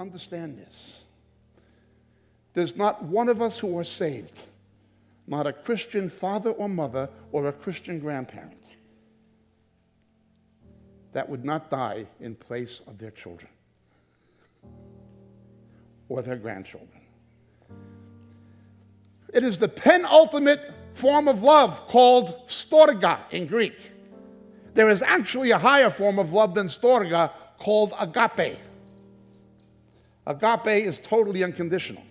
Understand this. There's not one of us who are saved, not a Christian father or mother or a Christian grandparent, that would not die in place of their children or their grandchildren. It is the penultimate form of love called storge in Greek. There is actually a higher form of love than storge called agape. Agape is totally unconditional.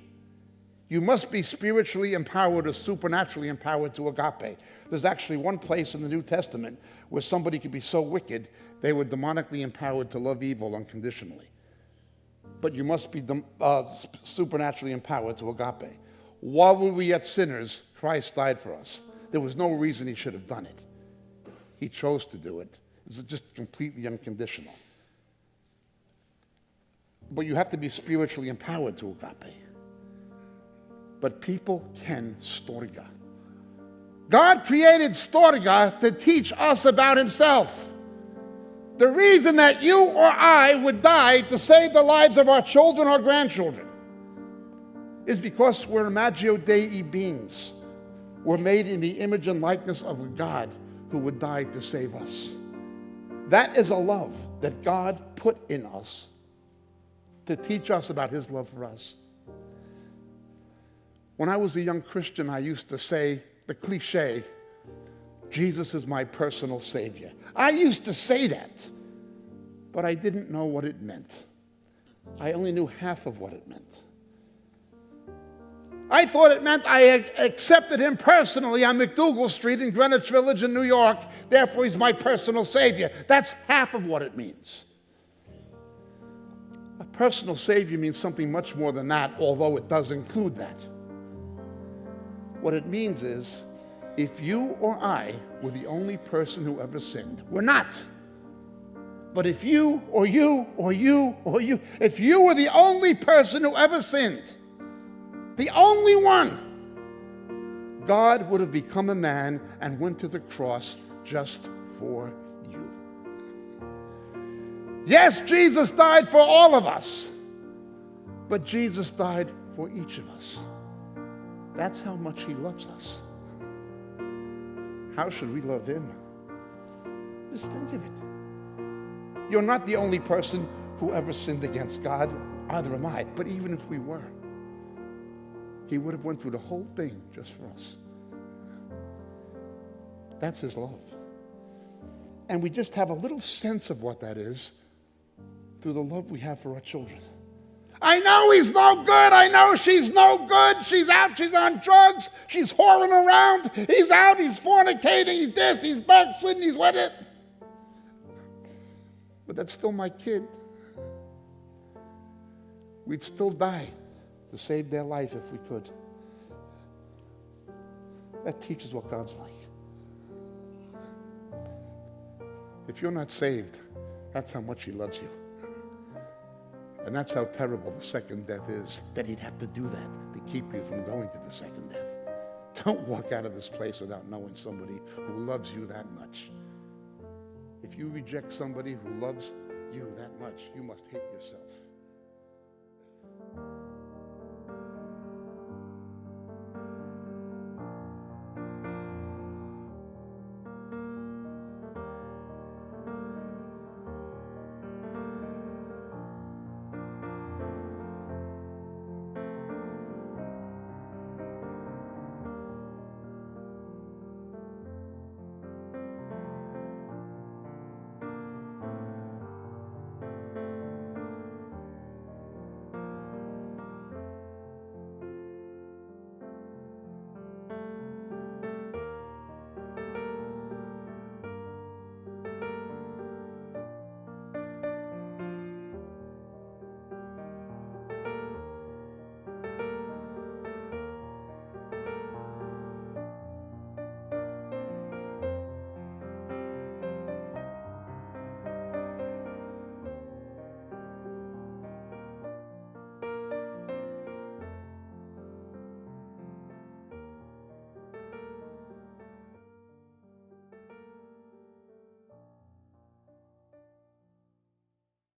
You must be spiritually empowered or supernaturally empowered to agape. There's actually one place in the New Testament where somebody could be so wicked they were demonically empowered to love evil unconditionally. But you must be supernaturally empowered to agape. While we were yet sinners, Christ died for us. There was no reason he should have done it. He chose to do it. It's just completely unconditional. But you have to be spiritually empowered to agape. But people can storge. God created storge to teach us about himself. The reason that you or I would die to save the lives of our children or grandchildren is because we're Imago Dei beings. We're made in the image and likeness of a God who would die to save us. That is a love that God put in us to teach us about his love for us. When I was a young Christian, I used to say the cliche, Jesus is my personal Savior. I used to say that, but I didn't know what it meant. I only knew half of what it meant. I thought it meant I accepted him personally on McDougal Street in Greenwich Village in New York, therefore he's my personal Savior. That's half of what it means. A personal Savior means something much more than that, although it does include that. What it means is, if you or I were the only person who ever sinned, we're not. But if you or you or you or you, if you were the only person who ever sinned, the only one, God would have become a man and went to the cross just for you. Yes, Jesus died for all of us, but Jesus died for each of us. That's how much he loves us. How should we love him? Just think of it. You're not the only person who ever sinned against God. Either am I. But even if we were, he would have went through the whole thing just for us. That's his love. And we just have a little sense of what that is through the love we have for our children. I know he's no good. I know she's no good. She's out. She's on drugs. She's whoring around. He's out. He's fornicating. He's this. He's backsliding. He's with it. But that's still my kid. We'd still die to save their life if we could. That teaches what God's like. If you're not saved, that's how much he loves you. And that's how terrible the second death is, that he'd have to do that to keep you from going to the second death. Don't walk out of this place without knowing somebody who loves you that much. If you reject somebody who loves you that much, you must hate yourself.